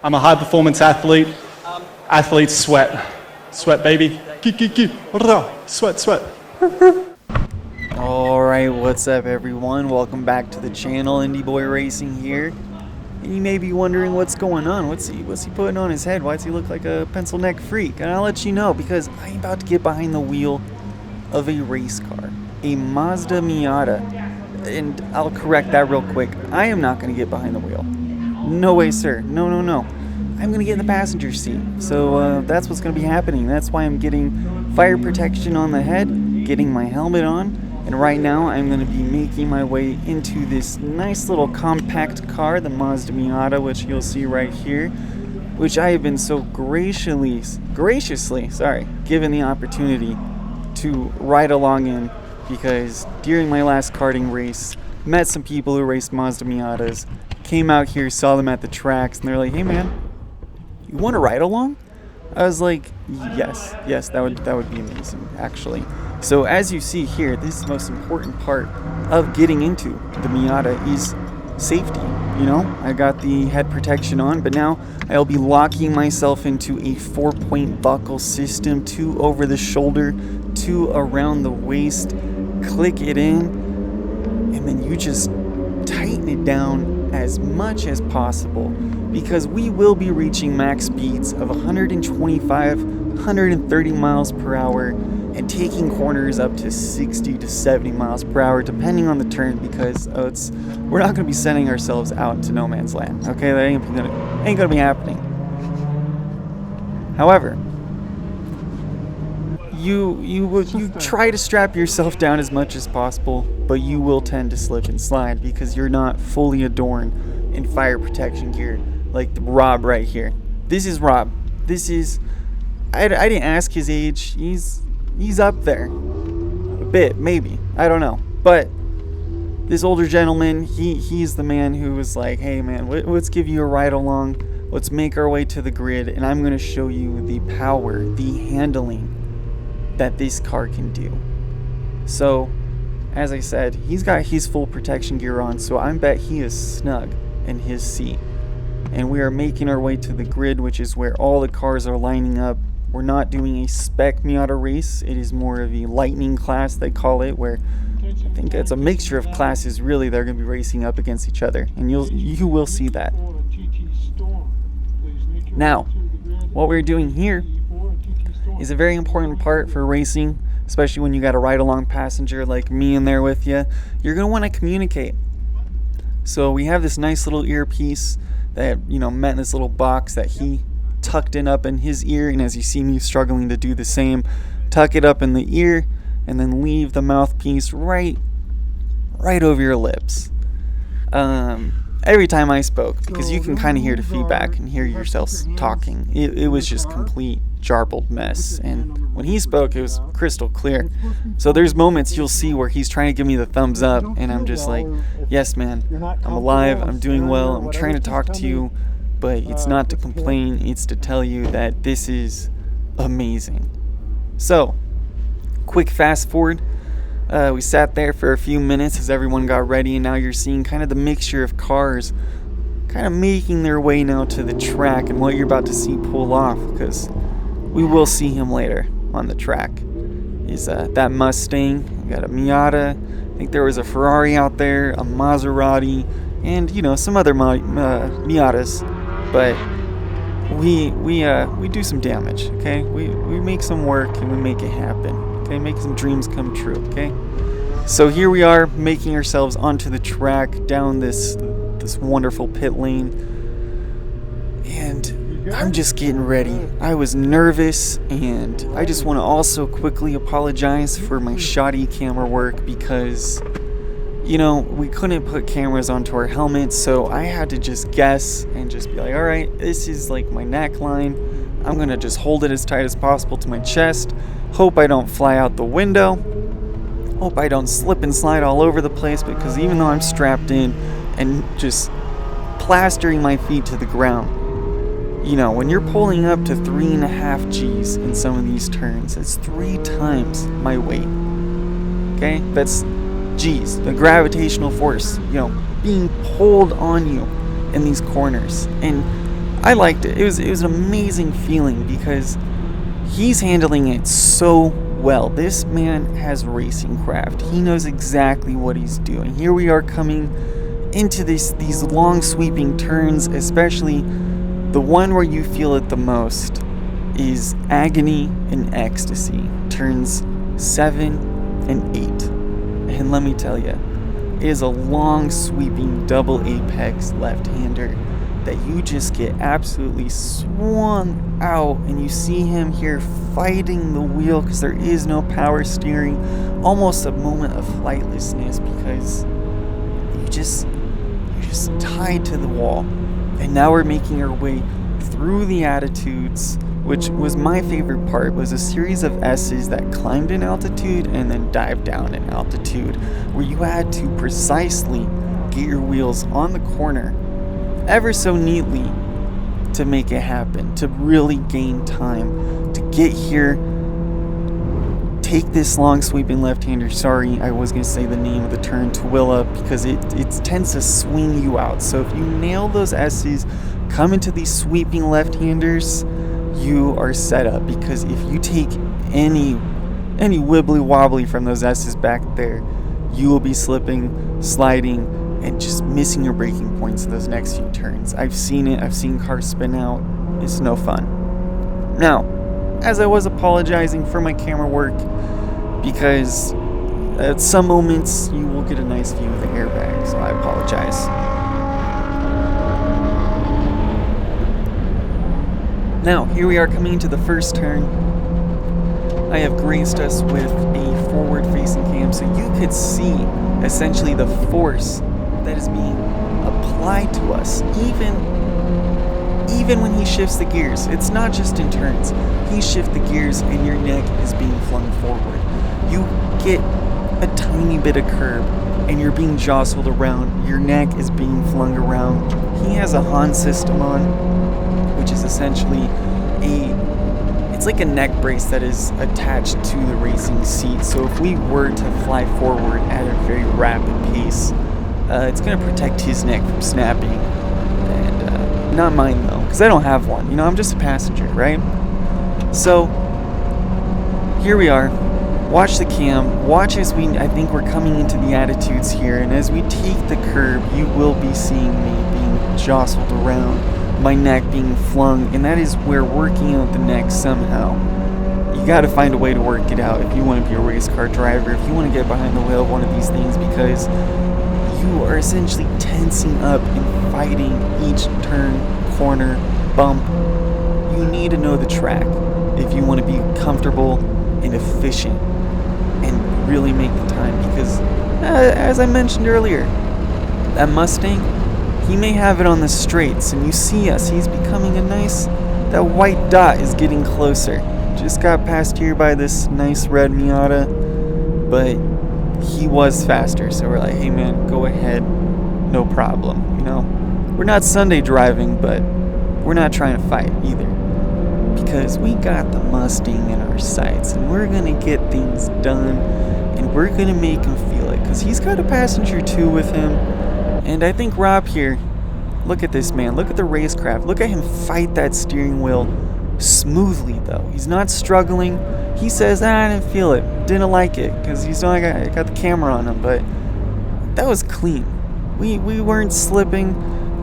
I'm a high performance athlete. Athletes sweat. Sweat, baby. Sweat, sweat. Alright, what's up everyone? Welcome back to the channel. Indyboi Racing here. And you may be wondering what's going on. What's he putting on his head? Why does he look like a pencil neck freak? And I'll let you know because I'm about to get behind the wheel of a race car. A Mazda Miata. And I'll correct that real quick. I am not going to get behind the wheel. No way, sir. No. I'm going to get in the passenger seat. So that's what's going to be happening. That's why I'm getting fire protection on the head, getting my helmet on. And right now, I'm going to be making my way into this nice little compact car, the Mazda Miata, which you'll see right here, which I have been so graciously, given the opportunity to ride along in, because during my last karting race, met some people who raced Mazda Miatas, came out here, saw them at the tracks, and they're like, "Hey man, you want to ride along?" I was like, yes, that would be amazing, actually. So as you see here, this is the most important part of getting into the Miata is safety. You know, I got the head protection on, but now I'll be locking myself into a 4-point buckle system, 2 over the shoulder, 2 around the waist. Click it in, and then you just tighten it down as much as possible, because we will be reaching max speeds of 125, 130 miles per hour and taking corners up to 60 to 70 miles per hour depending on the turn, because we're not going to be sending ourselves out into no man's land. Okay, that ain't gonna be happening. However, you try to strap yourself down as much as possible, but you will tend to slip and slide because you're not fully adorned in fire protection gear like Rob right here. This is Rob. I didn't ask his age. He's up there a bit, maybe, I don't know, but this older gentleman, he's the man who was like, "Hey man, let's give you a ride along, let's make our way to the grid, and I'm going to show you the power, the handling that this car can do." So as I said, he's got his full protection gear on, so I bet he is snug in his seat. And we are making our way to the grid, which is where all the cars are lining up. We're not doing a Spec Miata race. It is more of a lightning class, they call it, where I think it's a mixture of classes really. They're going to be racing up against each other, and you will see that. Now, what we're doing here is a very important part for racing, especially when you got a ride-along passenger like me in there with you. You're going to want to communicate. So we have this nice little earpiece that, met in this little box that he tucked up in his ear, and as you see me struggling to do the same, tuck it up in the ear and then leave the mouthpiece right over your lips every time I spoke, because you can kind of hear the feedback and hear yourself talking. It was just complete jarbled mess, and when he spoke it was crystal clear. So there's moments you'll see where he's trying to give me the thumbs up, and I'm just like, "Yes man, I'm alive, I'm doing well, I'm trying to talk to you." But it's not to complain, it's to tell you that this is amazing. So, quick fast forward. We sat there for a few minutes as everyone got ready, and now you're seeing kind of the mixture of cars kind of making their way now to the track, and what you're about to see pull off, because we will see him later on the track, is that Mustang. We got a Miata. I think there was a Ferrari out there, a Maserati, and some other Miatas. But we do some damage, okay? We make some work and we make it happen, okay? Make some dreams come true, okay? So here we are making ourselves onto the track, down this wonderful pit lane, and I'm just getting ready. I was nervous, and I just want to also quickly apologize for my shoddy camera work, because we couldn't put cameras onto our helmets, so I had to just guess and just be like, alright, this is like my neckline. I'm going to just hold it as tight as possible to my chest. Hope I don't fly out the window. Hope I don't slip and slide all over the place, because even though I'm strapped in and just plastering my feet to the ground, when you're pulling up to 3.5 G's in some of these turns, it's 3 times my weight. Okay? That's G's, the gravitational force, being pulled on you in these corners. And I liked it. It was an amazing feeling because he's handling it so well. This man has racing craft. He knows exactly what he's doing. Here we are coming into these long sweeping turns, especially the one where you feel it the most is Agony and Ecstasy, turns 7 and 8. And let me tell you, it is a long sweeping double apex left-hander that you just get absolutely swung out, and you see him here fighting the wheel because there is no power steering, almost a moment of flightlessness because you're just tied to the wall. And now we're making our way through the attitudes, which was my favorite part, was a series of S's that climbed in altitude and then dived down in altitude, where you had to precisely get your wheels on the corner ever so neatly to make it happen, to really gain time, to get here, take this long sweeping left-hander. Sorry, I was going to say the name of the turn, Tooele, because it tends to swing you out. So if you nail those S's, come into these sweeping left-handers, you are set up, because if you take any wibbly wobbly from those S's back there, you will be slipping, sliding, and just missing your braking points in those next few turns. I've seen it. I've seen cars spin out. It's no fun. Now, as I was apologizing for my camera work, because at some moments you will get a nice view of the airbag, so I apologize. Now, here we are coming into the first turn. I have graced us with a forward-facing cam, so you could see essentially the force that is being applied to us, even when he shifts the gears. It's not just in turns. He shifts the gears and your neck is being flung forward. You get a tiny bit of curb and you're being jostled around. Your neck is being flung around. He has a Han system on, which is essentially it's like a neck brace that is attached to the racing seat. So if we were to fly forward at a very rapid pace, it's going to protect his neck from snapping. And not mine though, because I don't have one. You know, I'm just a passenger, right? So here we are. Watch the cam. Watch as I think we're coming into the attitudes here. And as we take the curb, you will be seeing me being jostled around, my neck being flung, and that is where working out the neck somehow. You got to find a way to work it out if you want to be a race car driver, if you want to get behind the wheel of one of these things, because you are essentially tensing up and fighting each turn, corner, bump. You need to know the track if you want to be comfortable and efficient and really make the time, because as I mentioned earlier, that Mustang, he may have it on the straights, and you see us, he's becoming a nice, that white dot is getting closer. Just got passed here by this nice red Miata, but he was faster, so we're like, hey man, go ahead, no problem, you know. We're not Sunday driving, but we're not trying to fight either, because we got the Mustang in our sights, and we're gonna get things done, and we're gonna make him feel it, because he's got a passenger too with him. And I think Rob here, look at this man, look at the racecraft, look at him fight that steering wheel smoothly though. He's not struggling. He says, I didn't feel it, didn't like it, because he's not, I got the camera on him, but that was clean. We weren't slipping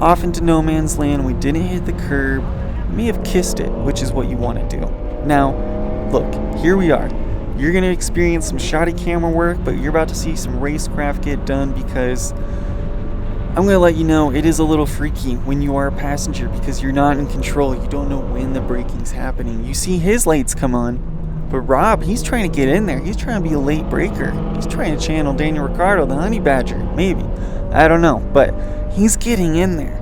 off into no man's land. We didn't hit the curb. We may have kissed it, which is what you want to do. Now, look, here we are. You're going to experience some shoddy camera work, but you're about to see some racecraft get done, because I'm going to let you know it is a little freaky when you are a passenger, because you're not in control. You don't know when the braking's happening. You see his lights come on, but Rob, he's trying to get in there. He's trying to be a late breaker. He's trying to channel Daniel Ricciardo, the honey badger, maybe. I don't know, but he's getting in there.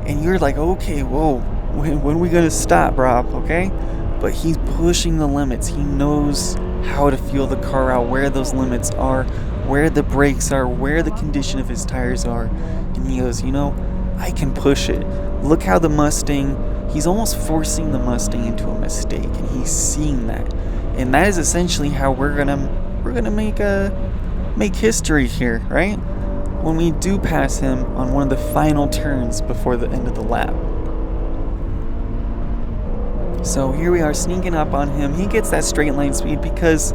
And you're like, okay, whoa, when are we going to stop, Rob, okay? But he's pushing the limits. He knows how to feel the car out, where those limits are, where the brakes are, where the condition of his tires are. And he goes, you know, I can push it. Look how the Mustang, he's almost forcing the Mustang into a mistake, and he's seeing that. And that is essentially how we're gonna make history here, right? When we do pass him on one of the final turns before the end of the lap. So here we are sneaking up on him. He gets that straight line speed because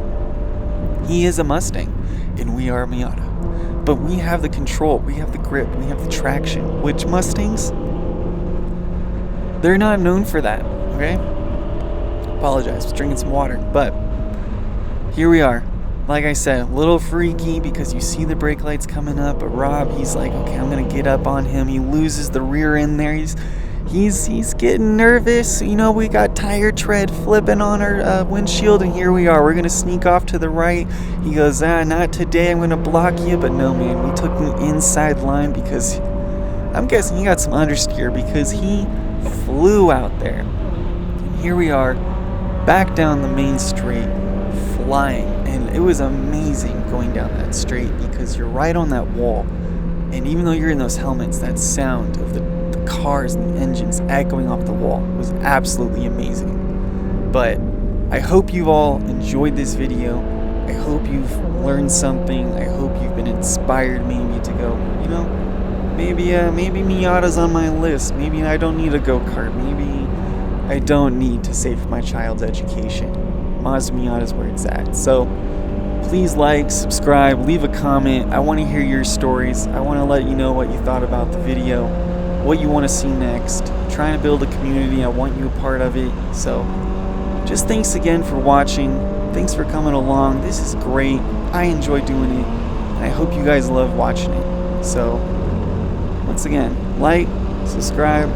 he is a Mustang and we are a Miata. But we have the control, we have the grip, we have the traction, which Mustangs, they're not known for that, okay? Apologize, I was drinking some water, but here we are. Like I said, a little freaky because you see the brake lights coming up, but Rob, he's like, okay, I'm gonna get up on him. He loses the rear end there. He's getting nervous. You know, we got tire tread flipping on our windshield, and here we are. We're gonna sneak off to the right. He goes, not today. I'm gonna block you. But no, man, we took the inside line because I'm guessing he got some understeer because he flew out there. And here we are, back down the main straight, flying, and it was amazing going down that straight because you're right on that wall, and even though you're in those helmets, that sound of the cars and the engines echoing off the wall was absolutely amazing. But I hope you've all enjoyed this video. I hope you've learned something. I hope you've been inspired maybe to go, you know, maybe Miata's on my list. Maybe I don't need a go-kart. Maybe I don't need to save for my child's education. Mazda Miata is where it's at. So please like, subscribe, leave a comment. I want to hear your stories. I want to let you know what you thought about the video, what you want to see next. I'm trying to build a community. I want you a part of it. So just thanks again for watching. Thanks for coming along. This is great. I enjoy doing it. And I hope you guys love watching it. So once again, like, subscribe,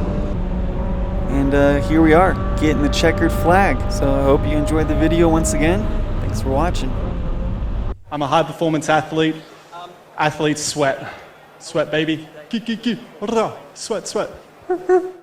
and here we are, getting the checkered flag. So I hope you enjoyed the video once again. Thanks for watching. I'm a high performance athlete. Athletes sweat. Sweat, baby. Sweat, sweat.